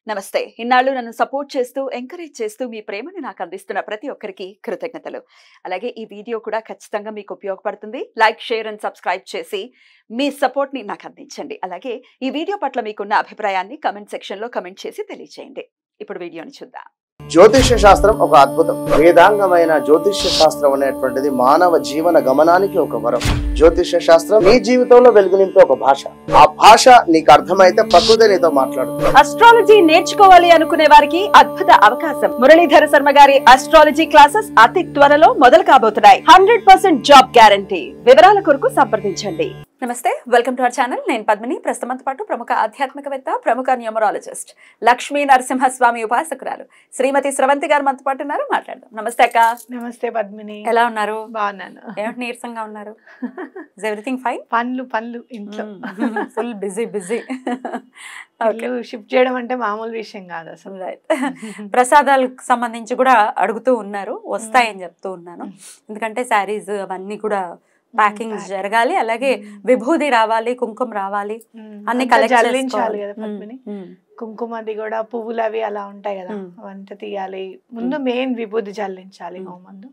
నమస్తే. ఇన్నాళ్ళు నన్ను సపోర్ట్ చేస్తూ, ఎంకరేజ్ చేస్తూ మీ ప్రేమని నాకు అందిస్తున్న ప్రతి ఒక్కరికి కృతజ్ఞతలు. అలాగే ఈ వీడియో కూడా ఖచ్చితంగా మీకు ఉపయోగపడుతుంది. లైక్, షేర్ అండ్ సబ్స్క్రైబ్ చేసి మీ సపోర్ట్‌ని నాకు అందించండి. అలాగే ఈ వీడియో పట్ల మీకున్న అభిప్రాయాన్ని కామెంట్ సెక్షన్‌లో కామెంట్ చేసి తెలియజేయండి. ఇప్పుడు వీడియోని చూద్దాం. జ్యోతిష్య శాస్త్రం ఒక అద్భుతం. వేదాంగమైన జ్యోతిష్య శాస్త్రం అనేటువంటిది మానవ జీవన గమనానికి ఒక వరం. జ్యోతిష్య శాస్త్రం నీ జీవితంలో వెలుగునింపే ఒక భాష. ఆ భాష నీకు అర్థమైతే ప్రకృతి నీతో మాట్లాడుతుంది. అస్ట్రాలజీ నేర్చుకోవాలి అనుకునే వారికి అద్భుత అవకాశం. మురళీధర శర్మ గారి అస్ట్రాలజీ క్లాసెస్ అతి త్వరలో మొదలు కాబోతున్నాయి. 100% జాబ్ గ్యారంటీ. వివరాల కొరకు సంప్రదించండి. నమస్తే, వెల్కమ్ టు అవర్ ఛానల్. నేను పద్మిని. ప్రస్తుతంతో పాటు ప్రముఖ ఆధ్యాత్మికవేత్త, ప్రముఖ న్యూమరాలజిస్ట్, లక్ష్మీ నరసింహస్వామి ఉపాసకురాలు శ్రీమతి స్రవంతి గారు మనతో పాటు ఉన్నారు. మాట్లాడదాం. నమస్తే అక్క. నమస్తే పద్మిని. ఎలా ఉన్నారు? బాగున్నాను. ఏమిటి నీరసంగా ఉన్నారు? Is everything fine? పనులు ఇంట్లో ఫుల్ బిజీ. షిఫ్ట్ చేయడం అంటే మామూలు విషయం కాదు అసలు. రైట్. ప్రసాదాలకు సంబంధించి కూడా అడుగుతూ ఉన్నారు, వస్తాయని చెప్తూ ఉన్నాను. ఎందుకంటే శారీస్ అవన్నీ కూడా ప్యాకింగ్ జరగాలి, అలాగే విభూది రావాలి, కుంకుమ రావాలి, అన్ని జల్లించాలి కదా పద్మిని. కుంకుమది కూడా పువ్వులు అవి అలా ఉంటాయి కదా, అవంతా తీయాలి. ముందు మెయిన్ విభూది జల్లించాలి ముందు.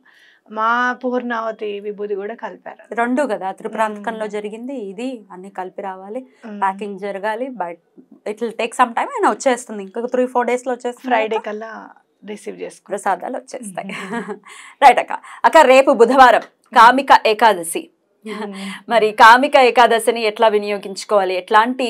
మా పూర్ణావతి విభూది కూడా కలిపారు. రెండు కదా, త్రిప్రాంతకంలో జరిగింది ఇది, అన్ని కలిపి రావాలి, ప్యాకింగ్ జరగాలి. But it will take some time. ఆయన వచ్చేస్తుంది, ఇంకా 3-4 days లో వచ్చేస్తుంది. ఫ్రైడే కల్లా రిసీవ్ చేసుకో, ప్రసాదాలు వచ్చేస్తాయి. రైట్ అక్క. రేపు బుధవారం కామిక ఏకాదశి. మరి కామిక ఏకాదశిని ఎట్లా వినియోగించుకోవాలి, ఎట్లాంటి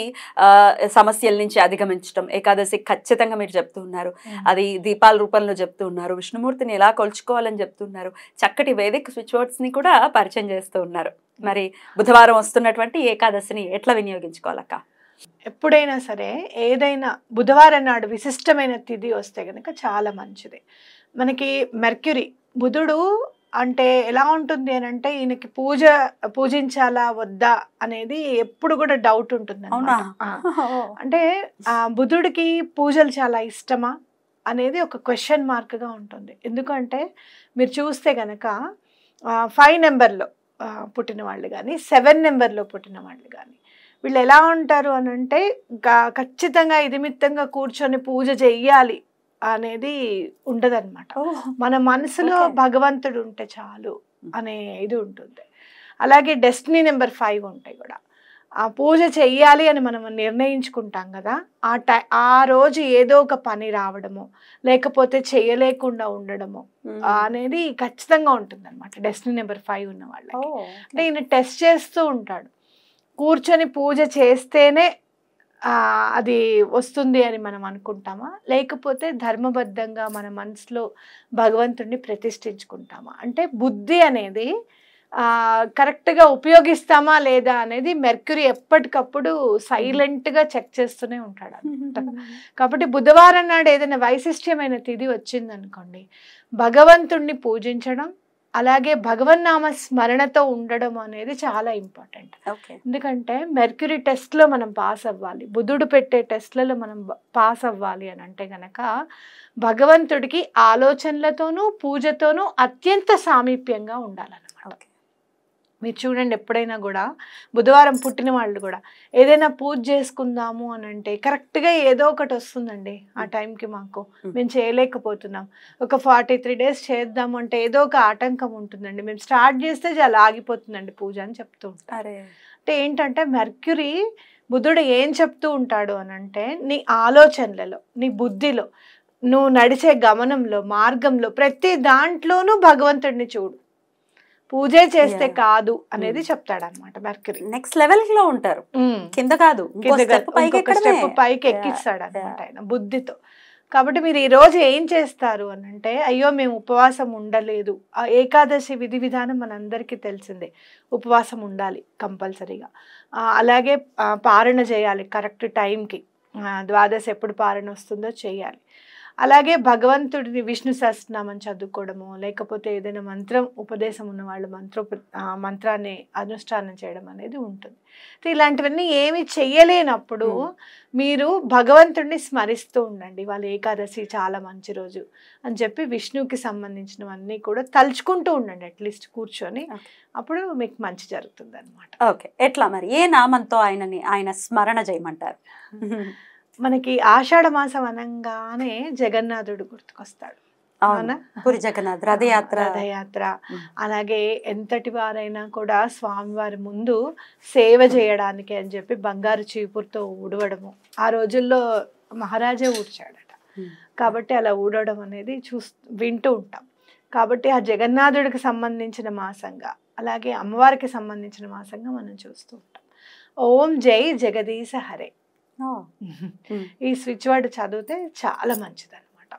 సమస్యల నుంచి అధిగమించడం, ఏకాదశి ఖచ్చితంగా మీరు చెప్తూ ఉన్నారు, అది దీపాల రూపంలో చెప్తూ ఉన్నారు, విష్ణుమూర్తిని ఎలా కొలుచుకోవాలని చెప్తున్నారు, చక్కటి వేదిక స్విచ్ వర్డ్స్ ని కూడా పరిచయం చేస్తూ ఉన్నారు. మరి బుధవారం వస్తున్నటువంటి ఏకాదశిని ఎట్లా వినియోగించుకోవాలక్క? ఎప్పుడైనా సరే ఏదైనా బుధవారం నాడు విశిష్టమైన తిథి వస్తే కనుక చాలా మంచిది. మనకి మెర్క్యూరీ బుధుడు అంటే ఎలా ఉంటుంది అని అంటే, ఈయనకి పూజించాలా వద్దా అనేది ఎప్పుడు కూడా డౌట్ ఉంటుంది అన్నమాట. అంటే బుధుడికి పూజలు చాలా ఇష్టమా అనేది ఒక క్వశ్చన్ మార్క్గా ఉంటుంది. ఎందుకంటే మీరు చూస్తే కనుక 5 నెంబర్లో పుట్టిన వాళ్ళు కానీ 7 నెంబర్లో పుట్టిన వాళ్ళు కానీ వీళ్ళు ఎలా ఉంటారు అని అంటే, ఖచ్చితంగా ఇదిమిత్తంగా కూర్చొని పూజ చెయ్యాలి అనేది ఉండదన్నమాట. మన మనసులో భగవంతుడు ఉంటే చాలు అనే ఇది ఉంటుంది. అలాగే డెస్టినీ నెంబర్ 5 ఉంటాయి కూడా. ఆ పూజ చెయ్యాలి అని మనం నిర్ణయించుకుంటాం కదా, ఆ రోజు ఏదో ఒక పని రావడము, లేకపోతే చేయలేకుండా ఉండడము అనేది ఖచ్చితంగా ఉంటుంది అనమాట డెస్టినీ నెంబర్ 5 ఉన్న వాళ్ళకి. అంటే ఈయన టెస్ట్ చేస్తూ ఉంటాడు, కూర్చొని పూజ చేస్తేనే అది వస్తుంది అని మనం అనుకుంటామా, లేకపోతే ధర్మబద్ధంగా మన మనసులో భగవంతుడిని ప్రతిష్ఠించుకుంటామా, అంటే బుద్ధి అనేది కరెక్ట్గా ఉపయోగిస్తామా లేదా అనేది మెర్క్యూరీ ఎప్పటికప్పుడు సైలెంట్గా చెక్ చేస్తూనే ఉంటాడు అనమాట. కాబట్టి బుధవారం నాడు ఏదైనా వైశిష్ట్యమైన తిథి వచ్చిందనుకోండి, భగవంతుడిని పూజించడం అలాగే భగవన్నామ స్మరణతో ఉండడం అనేది చాలా ఇంపార్టెంట్. ఎందుకంటే మెర్క్యూరీ టెస్ట్లో మనం పాస్ అవ్వాలి, బుధుడు పెట్టే టెస్ట్లలో మనం పాస్ అవ్వాలి అని అంటే గనక భగవంతుడికి ఆలోచనలతోనూ పూజతోనూ అత్యంత సామీప్యంగా ఉండాలన్నమాట. మీరు చూడండి, ఎప్పుడైనా కూడా బుధవారం పుట్టిన వాళ్ళు కూడా ఏదైనా పూజ చేసుకుందాము అని అంటే కరెక్ట్గా ఏదో ఒకటి వస్తుందండి ఆ టైంకి. మాకు మేము చేయలేకపోతున్నాం, ఒక 43 days చేద్దాము అంటే ఏదో ఒక ఆటంకం ఉంటుందండి, మేము స్టార్ట్ చేస్తే చాలా ఆగిపోతుందండి పూజ అని చెప్తూ ఉంటారు. అంటే ఏంటంటే మెర్క్యూరీ బుధుడు ఏం చెప్తూ ఉంటాడు అని అంటే, నీ ఆలోచనలలో, నీ బుద్ధిలో, నువ్వు నడిచే గమనంలో, మార్గంలో ప్రతి దాంట్లోనూ భగవంతుడిని చూడు, పూజే చేస్తే కాదు అనేది చెప్తాడు అనమాట మెర్క్యూరీ. నెక్స్ట్ లెవెల్ లో ఉంటారు, కింద కాదు, స్టెప్ పైకి ఎక్కిస్తాడు అనమాట ఆయన బుద్ధితో. కాబట్టి మీరు ఈ రోజు ఏం చేస్తారు అని అంటే, అయ్యో మేము ఉపవాసం ఉండలేదు, ఆ ఏకాదశి విధి విధానం మనందరికీ తెలిసిందే, ఉపవాసం ఉండాలి కంపల్సరీగా. అలాగే పారణ చేయాలి కరెక్ట్ టైంకి, ద్వాదశి ఎప్పుడు పారణ వస్తుందో చేయాలి. అలాగే భగవంతుడిని విష్ణు సహస్రనామం చదువుకోవడము, లేకపోతే ఏదైనా మంత్రం ఉపదేశం ఉన్న వాళ్ళు మంత్రాన్ని అనుష్ఠానం చేయడం అనేది ఉంటుంది. ఇలాంటివన్నీ ఏమి చెయ్యలేనప్పుడు మీరు భగవంతుడిని స్మరిస్తూ ఉండండి. వాళ్ళ ఏకాదశి చాలా మంచి రోజు అని చెప్పి విష్ణువుకి సంబంధించినవన్నీ కూడా తలుచుకుంటూ ఉండండి, అట్లీస్ట్ కూర్చొని. అప్పుడు మీకు మంచి జరుగుతుంది అనమాట. ఓకే, ఎట్లా మరి ఏ నామంతో ఆయన స్మరణ చేయమంటారు? మనకి ఆషాఢ మాసం అనంగానే జగన్నాథుడు గుర్తుకొస్తాడు. అవునా? పూరి జగన్నాథ్ రథయాత్ర. అలాగే ఎంతటి వారైనా కూడా స్వామివారి ముందు సేవ చేయడానికి అని చెప్పి బంగారు చీపురుతో ఊడవడము. ఆ రోజుల్లో మహారాజే ఊడ్చాడట, కాబట్టి అలా ఊడవడం అనేది వింటూ ఉంటాం. కాబట్టి ఆ జగన్నాథుడికి సంబంధించిన మాసంగా, అలాగే అమ్మవారికి సంబంధించిన మాసంగా మనం చూస్తూ ఉంటాం. ఓం జై జగదీశ హరే. ఈ స్విచ్ వర్డ్ చదివితే చాలా మంచిది అనమాట.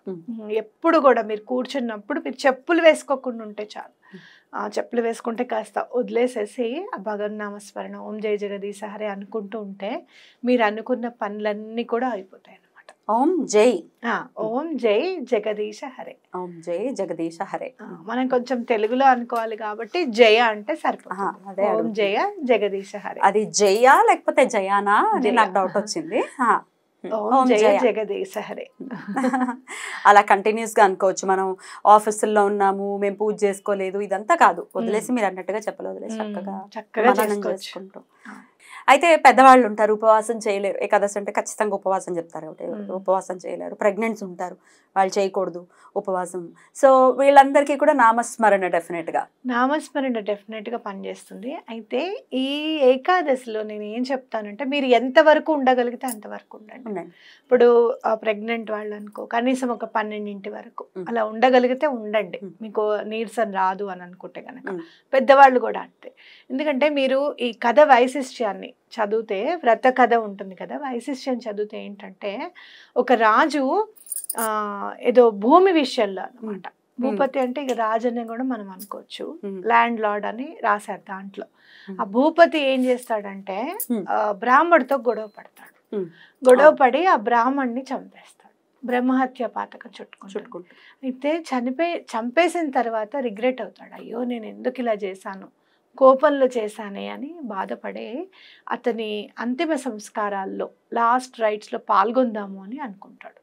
ఎప్పుడు కూడా మీరు కూర్చున్నప్పుడు మీరు చెప్పులు వేసుకోకుండా ఉంటే చాలు. చెప్పులు వేసుకుంటే కాస్త వదిలేసేసి ఆ భగవన్నామస్మరణ ఓం జై జగదీశ హరే అనుకుంటూ ఉంటే మీరు అనుకున్న పనులన్నీ కూడా అయిపోతాయి అనమాట. ఓం జై జగదీశ హరే. ఓం జై జగదీశ హరే. మనం కొంచెం తెలుగులో అనుకోవాలి కాబట్టి జయ అంటే సరిపోతుంది. ఓం జయ జగదీశ హరే. అది జయ లేకపోతే జయానా అని నాకు డౌట్ వచ్చింది. ఓం జయ జగదీశ హరే. అలా కంటిన్యూస్ గా అనుకోవచ్చు. మనం ఆఫీసుల్లో ఉన్నాము, మేము పూజ చేసుకోలేదు, ఇదంతా కాదు. వదిలేసి మీరు అన్నట్టుగా చెప్పలేదు, వదిలేసి చక్కగా చేసుకుంటాం. అయితే పెద్దవాళ్ళు ఉంటారు, ఉపవాసం చేయలేరు. ఏకాదశి అంటే ఖచ్చితంగా ఉపవాసం చెప్తారు కాబట్టి ఉపవాసం చేయలేరు. ప్రెగ్నెంట్స్ ఉంటారు, వాళ్ళు చేయకూడదు ఉపవాసం. సో వీళ్ళందరికీ కూడా నామస్మరణ డెఫినెట్ గా పనిచేస్తుంది. అయితే ఈ ఏకాదశిలో నేను ఏం చెప్తానంటే, మీరు ఎంతవరకు ఉండగలిగితే అంతవరకు ఉండండి. ఇప్పుడు ప్రెగ్నెంట్ వాళ్ళు అనుకో, కనీసం ఒక 12 వరకు అలా ఉండగలిగితే ఉండండి, మీకు నీరసం రాదు అని అనుకుంటే కనుక. పెద్దవాళ్ళు కూడా అంతే. ఎందుకంటే మీరు ఈ కథ వైశిష్ట్యాన్ని చదివితే, వ్రత కథ ఉంటుంది కదా, వైశిష్ట్యం చదివితే ఏంటంటే, ఒక రాజు ఏదో భూమి విషయంలో అనమాట. భూపతి అంటే ఇక రాజు అని కూడా మనం అనుకోవచ్చు, ల్యాండ్ లార్డ్ అని రాశారు దాంట్లో. ఆ భూపతి ఏం చేస్తాడంటే బ్రాహ్మడితో గొడవ పడి ఆ బ్రాహ్మణ్ణి చంపేస్తాడు. బ్రహ్మహత్య పాతకం చుట్టుకుంటాడు. అయితే చంపేసిన తర్వాత రిగ్రెట్ అవుతాడు, అయ్యో నేను ఎందుకు ఇలా చేశాను, కోపంలో చేశానే అని బాధపడే అతని అంతిమ సంస్కారాల్లో లాస్ట్ రైట్స్లో పాల్గొందాము అని అనుకుంటాడు.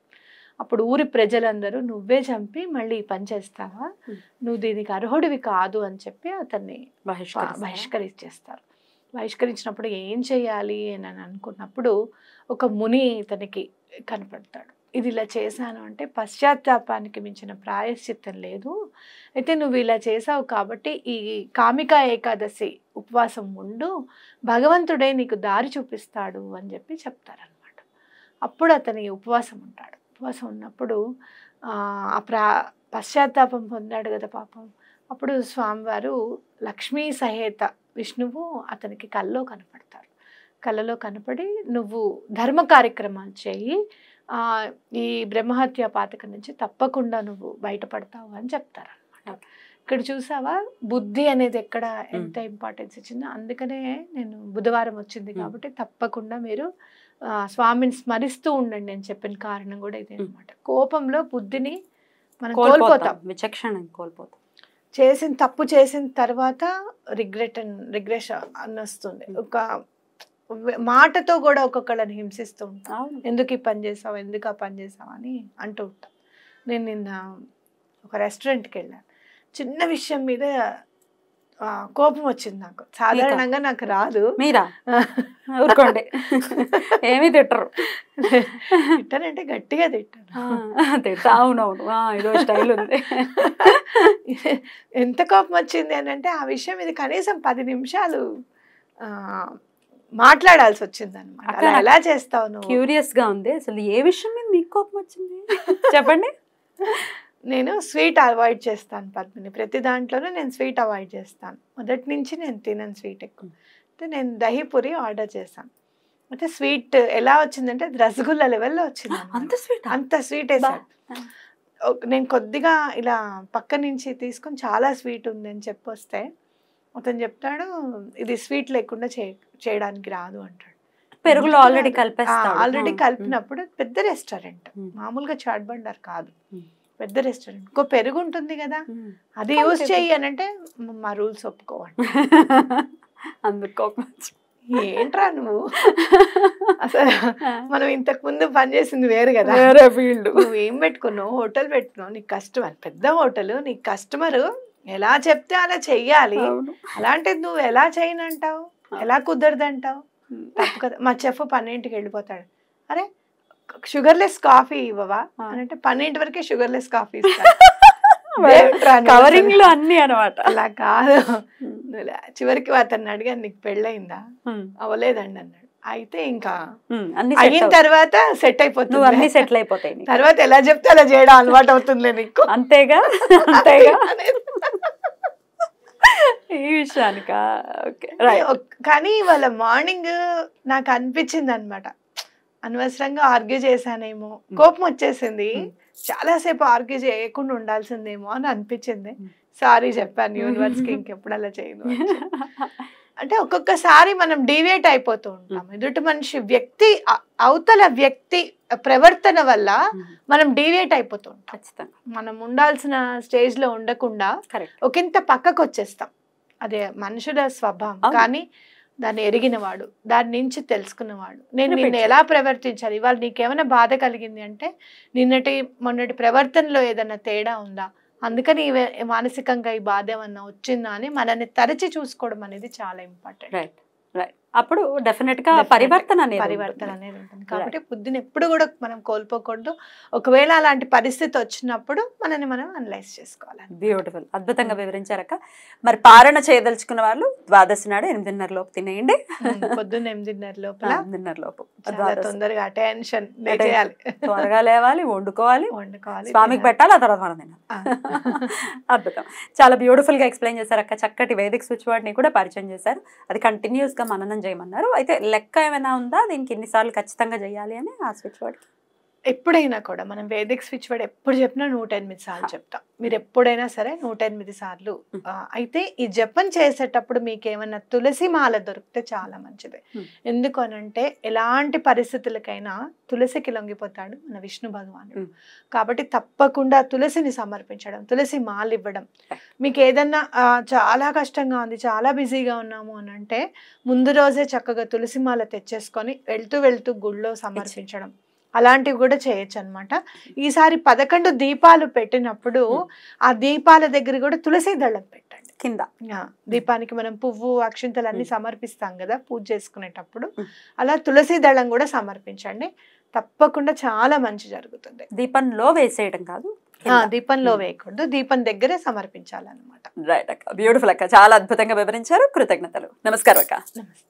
అప్పుడు ఊరి ప్రజలందరూ నువ్వే చంపి మళ్ళీ ఈ పని చేస్తావా, నువ్వు దీనికి అర్హుడివి కాదు అని చెప్పి అతన్ని బహిష్కరించేస్తారు. బహిష్కరించినప్పుడు ఏం చేయాలి అని అనుకున్నప్పుడు ఒక ముని ఇతనికి కనపడతాడు. ఇది ఇలా చేశాను అంటే పశ్చాత్తాపానికి మించిన ప్రాయశ్చిత్తం లేదు, అయితే నువ్వు ఇలా చేసావు కాబట్టి ఈ కామికా ఏకాదశి ఉపవాసం ఉండు, భగవంతుడే నీకు దారి చూపిస్తాడు అని చెప్పి చెప్తారనమాట. అప్పుడు అతని ఉపవాసం ఉంటాడు. ఉపవాసం ఉన్నప్పుడు పశ్చాత్తాపం పొందాడు కదా పాపం. అప్పుడు స్వామివారు లక్ష్మీ సహేత విష్ణువు అతనికి కళ్ళలో కనపడి నువ్వు ధర్మ కార్యక్రమాలు చేయి, ఈ బ్రహ్మహత్య పాతకం నుంచి తప్పకుండా నువ్వు బయటపడతావు అని చెప్తారనమాట. ఇక్కడ చూసావా బుద్ధి అనేది ఎక్కడ ఎంత ఇంపార్టెన్స్ ఇచ్చిందో. అందుకనే నేను బుధవారం వచ్చింది కాబట్టి తప్పకుండా మీరు స్వామిని స్మరిస్తూ ఉండండి అని చెప్పిన కారణం కూడా ఇదే అనమాట. కోపంలో బుద్ధిని మనం కోల్పోతాం, తప్పు చేసిన తర్వాత రిగ్రెషన్ అని వస్తుంది. ఒక మాటతో కూడా ఒక్కొక్కళ్ళని హింసిస్తూ ఉంటాం, ఎందుకు ఈ పని చేసావు, ఎందుకు ఆ పని చేసావు అని అంటూ ఉంటాం. నేను నిన్న ఒక రెస్టారెంట్కి వెళ్ళాను, చిన్న విషయం మీద కోపం వచ్చింది నాకు. సాధారణంగా నాకు రాదు. మీరా ఊరుకోండి, ఏమీ తిట్టానంటే గట్టిగా తిట్టాను. అవునవును, ఏదో స్టైల్ ఉంది. ఎంత కోపం వచ్చింది అని అంటే, ఆ విషయం ఇది కనీసం 10 నిమిషాలు మాట్లాడాల్సి వచ్చింది అనమాట. ఎలా చేస్తావు నువ్వు? క్యూరియస్ గా ఉంది, అసలు ఏ విషయం మీద మీకు కోపం వచ్చింది చెప్పండి. నేను స్వీట్ అవాయిడ్ చేస్తాను పద్మిని, ప్రతి దాంట్లోనూ నేను స్వీట్ అవాయిడ్ చేస్తాను. మొదటి నుంచి నేను తినను స్వీట్ ఎక్కువ. అయితే నేను దహీపూరి ఆర్డర్ చేశాను. అయితే స్వీట్ ఎలా వచ్చిందంటే రసగుల్లా లెవెల్లో వచ్చింది. అంత స్వీట్ వేసాడు. నేను కొద్దిగా ఇలా పక్క నుంచి తీసుకొని చాలా స్వీట్ ఉంది అని చెప్పొస్తే అతను చెప్తాడు, ఇది స్వీట్ లేకుండా చేయడానికి రాదు అంటాడు. పెరుగులో ఆల్రెడీ కలిపినప్పుడు పెద్ద రెస్టారెంట్, మామూలుగా చాట్ బండార్ కాదు, పెద్ద రెస్టారెంట్. ఇంకో పెరుగు ఉంటుంది కదా, అది యూజ్ చెయ్యి అని అంటే మా రూల్స్ ఒప్పుకోవాలి. అందుకో ఏంట్రా నువ్వు, అసలు మనం ఇంతకు ముందు పనిచేసింది వేరు కదా, వేరే ఫీల్డ్. నువ్వు ఏం పెట్టుకున్నావు, హోటల్ పెట్టుకున్నావు, నీకు కస్టమర్ పెద్ద హోటల్, నీకు కస్టమర్ ఎలా చెప్తే అలా చెయ్యాలి, అలాంటిది నువ్వు ఎలా చేయనంటావు, ఎలా కుదరదంటావు, తప్పు కదా. మా చెఫ్ 12ంటికి వెళ్ళిపోతాడు, అరే షుగర్లెస్ కాఫీ ఇవ్వవా అని అంటే 12 వరకే షుగర్లెస్ కాఫీ కవరింగ్ లో అన్ని అనమాట. అలా కాదు. చివరికి అతన్ని అడిగాను, నీకు పెళ్ళయిందా? అవ్వలేదండి అన్నాడు. అయితే ఇంకా అయిన తర్వాత సెట్ అయిపోతుంది, అన్ని సెటిల్ అయిపోతాయి. తర్వాత ఎలా చెప్తే అలా చేయడం అలవాటు అవుతుందిలే నీకు. అంతేగా అంతేగా ఈ విషయానిక. కానీ వాళ్ళ మార్నింగ్ నాకు అనిపించింది అనమాట, అనవసరంగా ఆర్గ్యూ చేశానేమో, కోపం వచ్చేసింది, చాలాసేపు ఆర్గ్యూ చేయకుండా ఉండాల్సిందేమో అని అనిపించింది. సారీ చెప్పాను యూనివర్స్ కి, ఇంకెప్పుడు అలా చేయను. అంటే ఒక్కొక్కసారి మనం డీవియేట్ అయిపోతూ ఉంటాం. ఎదుటి మనిషి వ్యక్తి అవతల వ్యక్తి ప్రవర్తన వల్ల మనం డీవియేట్ అయిపోతూ ఉంటాం. మనం ఉండాల్సిన స్టేజ్ లో ఉండకుండా ఒకంత పక్కకు వచ్చేస్తాం. అదే మనుషుల స్వభావం. కానీ దాన్ని ఎరిగినవాడు, దాని నుంచి తెలుసుకున్నవాడు, నేను నిన్ను ఎలా ప్రవర్తించాలి, ఇవాళ నీకేమైనా బాధ కలిగింది అంటే మొన్నటి ప్రవర్తనలో ఏదైనా తేడా ఉందా, అందుకని మానసికంగా ఈ బాధ ఏమన్నా వచ్చిందా అని మనల్ని తరచి చూసుకోవడం అనేది చాలా ఇంపార్టెంట్. అప్పుడు డెఫినెట్ గా పరివర్తన అనేది ఉంటుంది. కాబట్టి బుద్ధిని ఎప్పుడు కూడా మనం కోల్పోకూడదు. ఒకవేళ అలాంటి పరిస్థితి వచ్చినప్పుడు మనని మనం అనలైజ్ చేసుకోవాలి. బ్యూటిఫుల్, అద్భుతంగా వివరించారక్క. మరి పారణ చేయదలుచుకున్న వాళ్ళు ద్వాదశి నాడు 8:30 లోపు తినేయండి. పొద్దున్న 8:30 లోపల, 8:30 లోపు తొందరగా అటెన్షన్ చేయాలి, త్వరగా లేవాలి, వండుకోవాలి, స్వామికి పెట్టాలి, ఆ తర్వాత మనం తినాలి. అద్భుతం, చాలా బ్యూటిఫుల్ గా ఎక్స్ప్లెయిన్ చేశారు అక్క. చక్కటి వేదిక్ స్విచ్ వర్డ్ ని కూడా పరిచయం చేశారు. అది కంటిన్యూస్ గా మననం చేయమన్నారు. అయితే లెక్క ఏమైనా ఉందా దీనికి, ఎన్నిసార్లు ఖచ్చితంగా చేయాలి అని ఆ స్విచ్ వర్డ్? ఎప్పుడైనా కూడా మనం వేదిక్ స్విచ్ వర్డ్ ఎప్పుడు చెప్పినా 108 సార్లు చెప్తాం. మీరు ఎప్పుడైనా సరే 108 సార్లు. అయితే ఈ జపం చేసేటప్పుడు మీకు ఏమైనా తులసి మాల దొరికితే చాలా మంచిది. ఎందుకు అనంటే ఎలాంటి పరిస్థితులకైనా తులసికి లొంగిపోతాడు మన విష్ణు భగవానుడు. కాబట్టి తప్పకుండా తులసిని సమర్పించడం, తులసి మాల ఇవ్వడం. మీకు ఏదన్నా చాలా కష్టంగా ఉంది, చాలా బిజీగా ఉన్నాము అని అంటే ముందు రోజే చక్కగా తులసి మాల తెచ్చేసుకొని వెళ్తూ గుళ్ళో సమర్పించడం, అలాంటివి కూడా చేయొచ్చు అనమాట. ఈసారి 11 దీపాలు పెట్టినప్పుడు ఆ దీపాల దగ్గర కూడా తులసి దళం పెట్టండి కింద. దీపానికి మనం పువ్వు అక్షింతలు అన్ని సమర్పిస్తాం కదా పూజ చేసుకునేటప్పుడు, అలా తులసి దళం కూడా సమర్పించండి. తప్పకుండా చాలా మంచి జరుగుతుంది. దీపంలో వేసేయడం కాదు, దీపంలో వేయకూడదు, దీపం దగ్గరే సమర్పించాలన్నమాట. రైట్ అక్క, బ్యూటిఫుల్ అక్క, చాలా అద్భుతంగా వివరించారు. కృతజ్ఞతలు. నమస్కారం అక్క. నమస్తే.